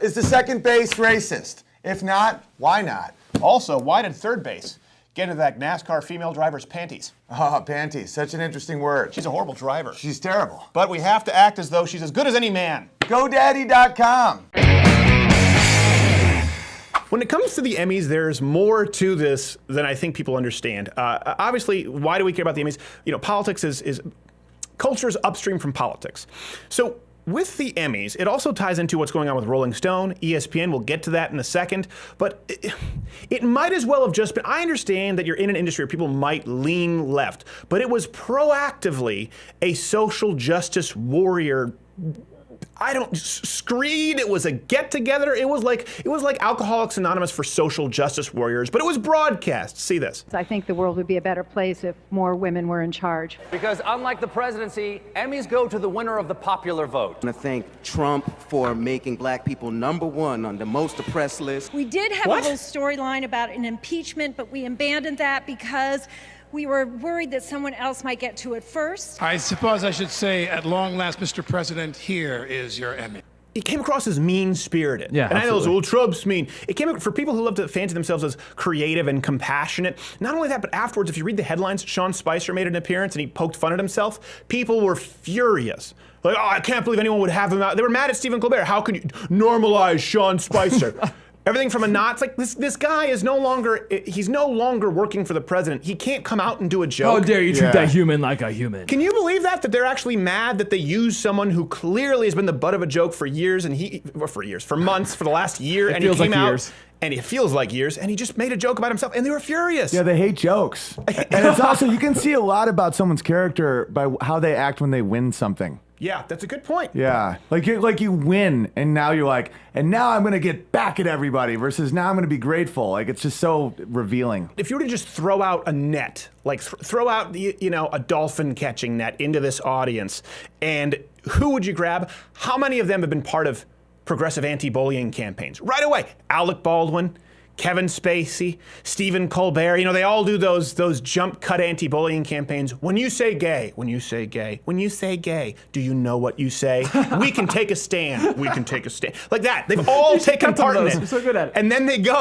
Is the second base racist? If not, why not? Also, why did third base get into that NASCAR female driver's panties? Oh, panties. Such an interesting word. She's a horrible driver. She's terrible. But we have to act as though she's as good as any man. GoDaddy.com. When it comes to the Emmys, there's more to this than I think people understand. Obviously, why do we care about the Emmys? You know, politics is culture is upstream from politics. So with the Emmys, it also ties into what's going on with Rolling Stone, ESPN. We'll get to that in a second. But it might as well have just been, I understand that you're in an industry where people might lean left, but it was proactively a social justice warrior screed. It was a get-together. It was like Alcoholics Anonymous for social justice warriors, but it was broadcast. See this. I think the world would be a better place if more women were in charge. Because unlike the presidency, Emmys go to the winner of the popular vote. I want to thank Trump for making black people #1 on the most oppressed list. We did have a whole storyline about an impeachment, but we abandoned that because we were worried that someone else might get to it first. I suppose I should say, at long last, Mr. President, here is your Emmy. It came across as mean-spirited. Yeah, and absolutely. I know it was, well, Trump's mean. It came for people who love to fancy themselves as creative and compassionate. Not only that, but afterwards, if you read the headlines, Sean Spicer made an appearance and he poked fun at himself. People were furious. Like, oh, I can't believe anyone would have him out. They were mad at Stephen Colbert. How could you normalize Sean Spicer? Everything from a knot. It's like this guy is he's no longer working for the president. He can't come out and do a joke. How dare you treat that human like a human? Can you believe that they're actually mad that they use someone who clearly has been the butt of a joke for years and for months, for the last year, and he came out and it feels like years, and he just made a joke about himself, and they were furious. Yeah, they hate jokes. And it's also, you can see a lot about someone's character by how they act when they win something. Yeah, that's a good point. Yeah, like you win, and now you're like, and now I'm gonna get back at everybody versus now I'm gonna be grateful. Like, it's just so revealing. If you were to just throw out a net, like throw out a dolphin catching net into this audience, and who would you grab? How many of them have been part of progressive anti-bullying campaigns? Right away, Alec Baldwin, Kevin Spacey, Stephen Colbert, they all do those jump cut anti-bullying campaigns. When you say gay, when you say gay, when you say gay, do you know what you say? We can take a stand. We can take a stand. Like that. They've all taken part in it. You're so good at it. And then they go,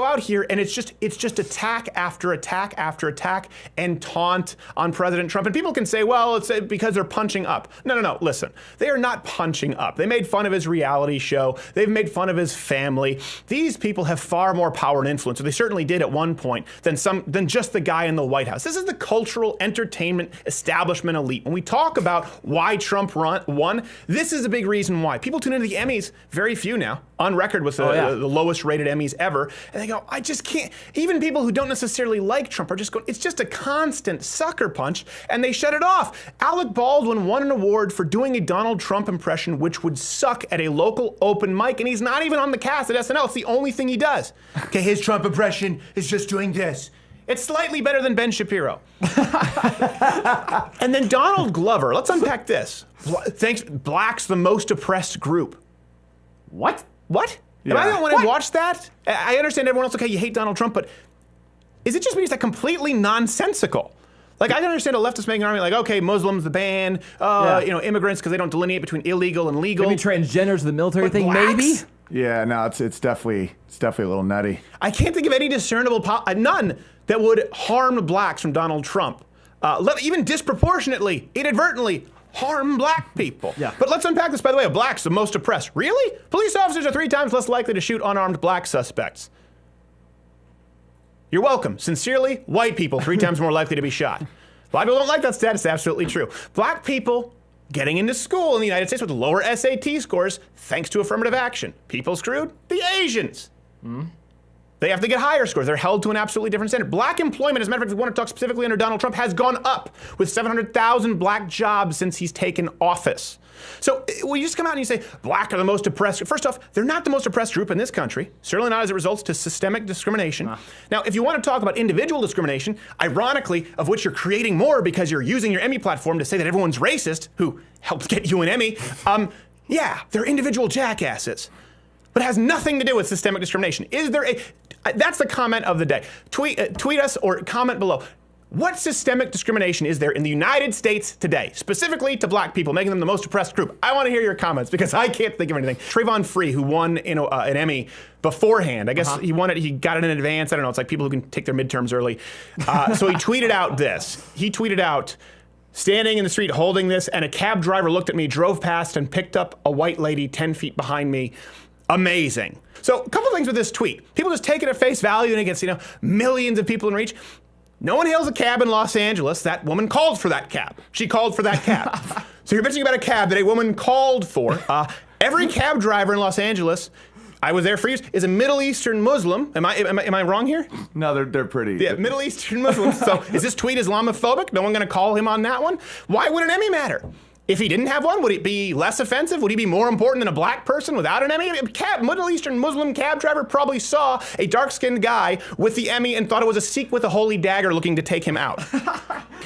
out here, and it's just attack after attack after attack and taunt on President Trump. And people can say, well, it's because they're punching up. No. Listen, they are not punching up. They made fun of his reality show. They've made fun of his family. These people have far more power and influence, or they certainly did at one point, than just the guy in the White House. This is the cultural entertainment establishment elite. When we talk about why Trump won, this is a big reason why. People tune into the Emmys, very few now, on record with the lowest rated Emmys ever, and they go, I just can't. Even people who don't necessarily like Trump are just going, it's just a constant sucker punch, and they shut it off. Alec Baldwin won an award for doing a Donald Trump impression, which would suck at a local open mic, and he's not even on the cast at SNL. It's the only thing he does. Okay, his Trump impression is just doing this. It's slightly better than Ben Shapiro. And then Donald Glover. Let's unpack this. Thanks, black's the most oppressed group. What? Yeah. Am I the only one who watched that? I understand everyone else, okay, you hate Donald Trump, but is it just me? Is that completely nonsensical? Like, I can understand a leftist making an argument like, okay, Muslims, the ban, immigrants, because they don't delineate between illegal and legal. Maybe transgenders, the military But thing, blacks? maybe? Yeah, no, it's definitely a little nutty. I can't think of any discernible, none that would harm blacks from Donald Trump. Even disproportionately, inadvertently, harm black people. Yeah. But let's unpack this, by the way. Blacks, the most oppressed. Really? Police officers are 3 times less likely to shoot unarmed black suspects. You're welcome. Sincerely, white people, 3 times more likely to be shot. Black people don't like that stat. It's absolutely true. Black people getting into school in the United States with lower SAT scores thanks to affirmative action. People screwed? The Asians. They have to get higher scores. They're held to an absolutely different standard. Black employment, as a matter of fact, if we want to talk specifically under Donald Trump, has gone up with 700,000 black jobs since he's taken office. So when you just come out and you say, black are the most oppressed, first off, they're not the most oppressed group in this country, certainly not as it results to systemic discrimination. Now, if you want to talk about individual discrimination, ironically, of which you're creating more because you're using your Emmy platform to say that everyone's racist, who helped get you an Emmy, yeah, they're individual jackasses. But it has nothing to do with systemic discrimination. Is there a... That's the comment of the day. Tweet us or comment below. What systemic discrimination is there in the United States today, specifically to black people, making them the most oppressed group? I want to hear your comments because I can't think of anything. Trayvon Free, who won an Emmy beforehand, I guess he won it, he got it in advance. I don't know, it's like people who can take their midterms early. So he tweeted out this. He tweeted out, standing in the street holding this, and a cab driver looked at me, drove past, and picked up a white lady 10 feet behind me. Amazing. So a couple things with this tweet. People just take it at face value and it gets, millions of people in reach. No one hails a cab in Los Angeles. That woman called for that cab. She called for that cab. So you're bitching about a cab that a woman called for. Every cab driver in Los Angeles, I was there for years, is a Middle Eastern Muslim. Am I wrong here? No, they're pretty. Yeah, Middle Eastern Muslims. So is this tweet Islamophobic? No one going to call him on that one? Why would an Emmy matter? If he didn't have one, would it be less offensive? Would he be more important than a black person without an Emmy? Middle Eastern Muslim cab driver probably saw a dark-skinned guy with the Emmy and thought it was a Sikh with a holy dagger looking to take him out.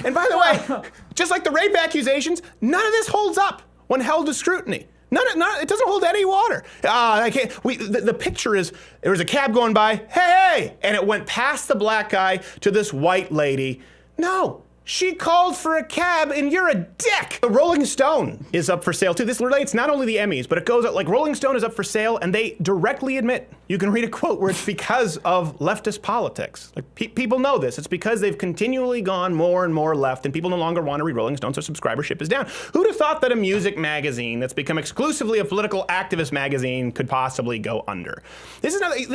And by the way, just like the rape accusations, none of this holds up when held to scrutiny. It doesn't hold any water. The picture is, there was a cab going by, hey, and it went past the black guy to this white lady. No. She called for a cab and you're a dick. The Rolling Stone is up for sale too. This relates not only the Emmys, but it goes out like Rolling Stone is up for sale and they directly admit, you can read a quote where it's because of leftist politics. Like people know this. It's because they've continually gone more and more left and people no longer want to read Rolling Stone, so subscribership is down. Who'd have thought that a music magazine that's become exclusively a political activist magazine could possibly go under? This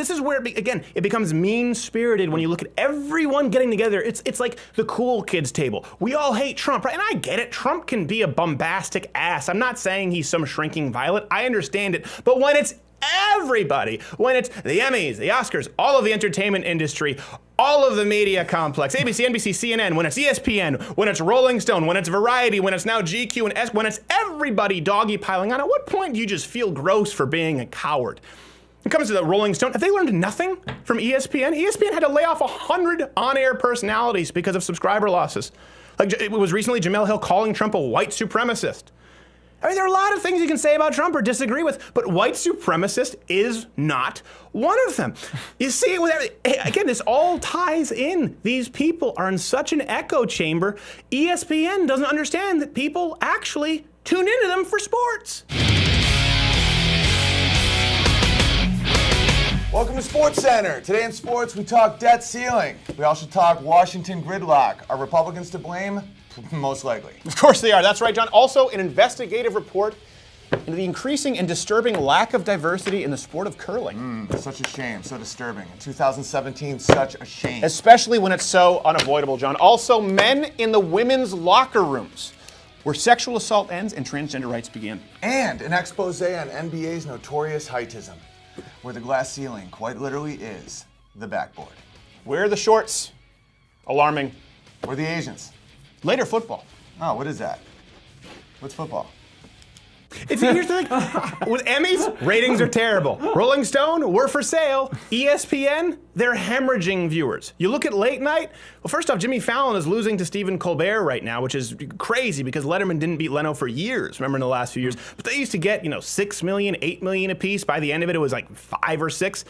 is where, again, it becomes mean-spirited when you look at everyone getting together. It's like the cool kids table. We all hate Trump, right? And I get it. Trump can be a bombastic ass. I'm not saying he's some shrinking violet. I understand it. But when it's everybody, when it's the Emmys, the Oscars, all of the entertainment industry, all of the media complex, ABC, NBC, CNN, when it's ESPN, when it's Rolling Stone, when it's Variety, when it's now GQ and when it's everybody doggy piling on, at what point do you just feel gross for being a coward? When it comes to the Rolling Stone, have they learned nothing from ESPN? ESPN had to lay off 100 on-air personalities because of subscriber losses. Like it was recently Jamel Hill calling Trump a white supremacist. I mean, there are a lot of things you can say about Trump or disagree with, but white supremacist is not one of them. You see it with again, this all ties in. These people are in such an echo chamber. ESPN doesn't understand that people actually tune into them for sports. Welcome to Sports Center. Today in sports, we talk debt ceiling. We also talk Washington gridlock. Are Republicans to blame? Most likely. Of course they are. That's right, John. Also, an investigative report into the increasing and disturbing lack of diversity in the sport of curling. Such a shame. So disturbing. In 2017, such a shame. Especially when it's so unavoidable, John. Also, men in the women's locker rooms, where sexual assault ends and transgender rights begin. And an expose on NBA's notorious heightism, where the glass ceiling quite literally is the backboard. Where are the shorts? Alarming. Or the Asians. Later, football. Oh, what is that? What's football? Here's the thing. With Emmys, ratings are terrible. Rolling Stone, we're for sale. ESPN, they're hemorrhaging viewers. You look at late night, well, first off, Jimmy Fallon is losing to Stephen Colbert right now, which is crazy because Letterman didn't beat Leno for years, remember, in the last few years. But they used to get, 6 million, 8 million apiece. By the end of it, it was like 5 or 6.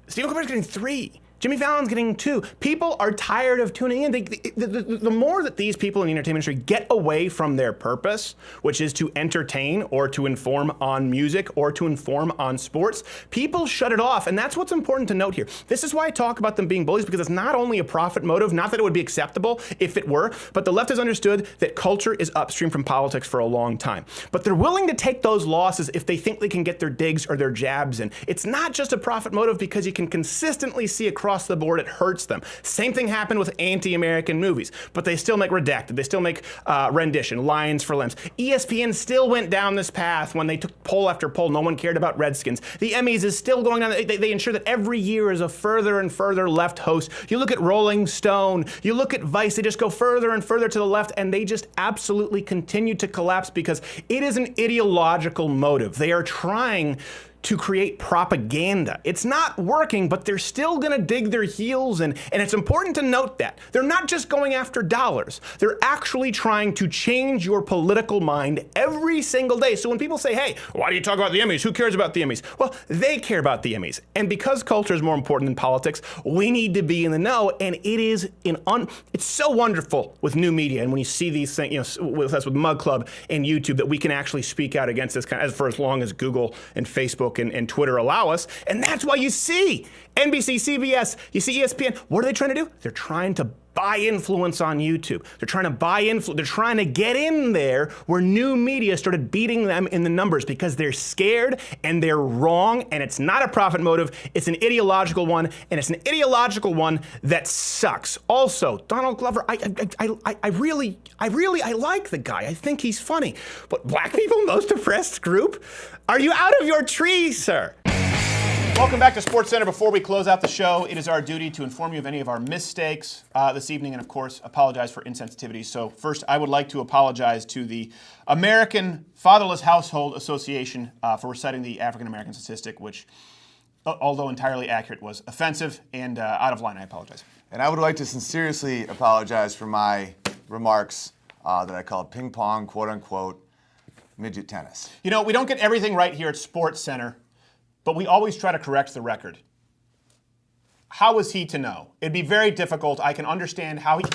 Stephen Colbert's getting 3. Jimmy Fallon's getting 2. People are tired of tuning in. The more that these people in the entertainment industry get away from their purpose, which is to entertain or to inform on music or to inform on sports, people shut it off. And that's what's important to note here. This is why I talk about them being bullies, because it's not only a profit motive, not that it would be acceptable if it were, but the left has understood that culture is upstream from politics for a long time. But they're willing to take those losses if they think they can get their digs or their jabs in. It's not just a profit motive because you can consistently see across the board it hurts them. Same thing happened with anti-American movies, but they still make Redacted, they still make Rendition, Lions for Limbs. ESPN still went down this path when they took poll after poll. No one cared about Redskins. The Emmys is still going down. They ensure that every year is a further and further left host. You look at Rolling Stone, you look at Vice, they just go further and further to the left, and they just absolutely continue to collapse because it is an ideological motive. They are trying to create propaganda. It's not working, but they're still going to dig their heels in. And it's important to note that. They're not just going after dollars. They're actually trying to change your political mind every single day. So when people say, hey, why do you talk about the Emmys? Who cares about the Emmys? Well, they care about the Emmys. And because culture is more important than politics, we need to be in the know. And it is it's so wonderful with new media. And when you see these things, with us with Mug Club and YouTube, that we can actually speak out against this for as long as Google and Facebook and Twitter allow us. And that's why you see NBC, CBS, you see ESPN. What are they trying to do? They're trying to buy influence on YouTube. They're trying to buy influence. They're trying to get in there where new media started beating them in the numbers because they're scared and they're wrong, and it's not a profit motive. It's an ideological one, and it's an ideological one that sucks. Also, Donald Glover, I really like the guy. I think he's funny. But black people, most oppressed group? Are you out of your tree, sir? Welcome back to SportsCenter. Before we close out the show, it is our duty to inform you of any of our mistakes this evening and, of course, apologize for insensitivity. So first, I would like to apologize to the American Fatherless Household Association for reciting the African-American statistic, which, although entirely accurate, was offensive and out of line. I apologize. And I would like to sincerely apologize for my remarks that I called ping pong, quote-unquote, midget tennis. You know, we don't get everything right here at SportsCenter, but we always try to correct the record. How is he to know? It'd be very difficult. I can understand how he...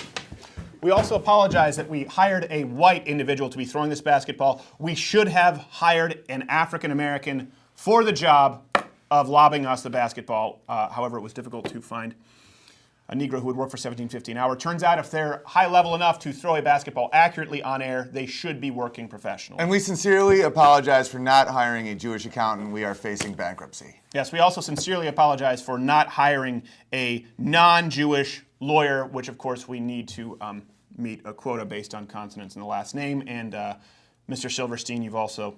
We also apologize that we hired a white individual to be throwing this basketball. We should have hired an African-American for the job of lobbing us the basketball. However, it was difficult to find a Negro who would work for $17.50 an hour. Turns out if they're high level enough to throw a basketball accurately on air, they should be working professionally. And we sincerely apologize for not hiring a Jewish accountant. We are facing bankruptcy. Yes, we also sincerely apologize for not hiring a non-Jewish lawyer, which of course we need to meet a quota based on consonants in the last name. And Mr. Silverstein, you've also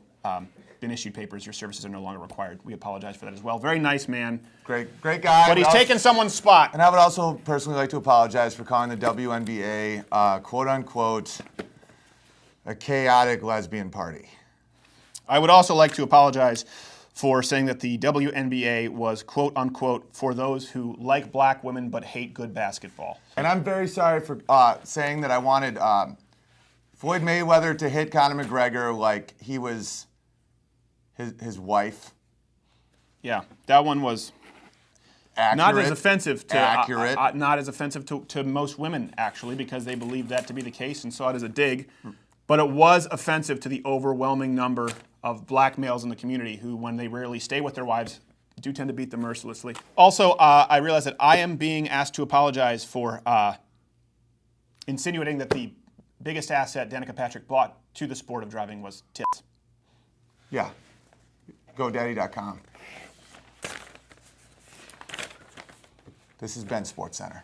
been issued papers. Your services are no longer required. We apologize for that as well. Very nice man. Great guy. But he's taken someone's spot. And I would also personally like to apologize for calling the WNBA, quote-unquote, a chaotic lesbian party. I would also like to apologize for saying that the WNBA was, quote-unquote, for those who like black women but hate good basketball. And I'm very sorry for saying that I wanted Floyd Mayweather to hit Conor McGregor like he was his wife. Yeah, that one was accurate, not as offensive to accurate. Not as offensive to most women, actually, because they believed that to be the case and saw it as a dig. But it was offensive to the overwhelming number of black males in the community who, when they rarely stay with their wives, do tend to beat them mercilessly. Also, I realize that I am being asked to apologize for insinuating that the biggest asset Danica Patrick brought to the sport of driving was tits. Yeah. GoDaddy.com. This has been SportsCenter.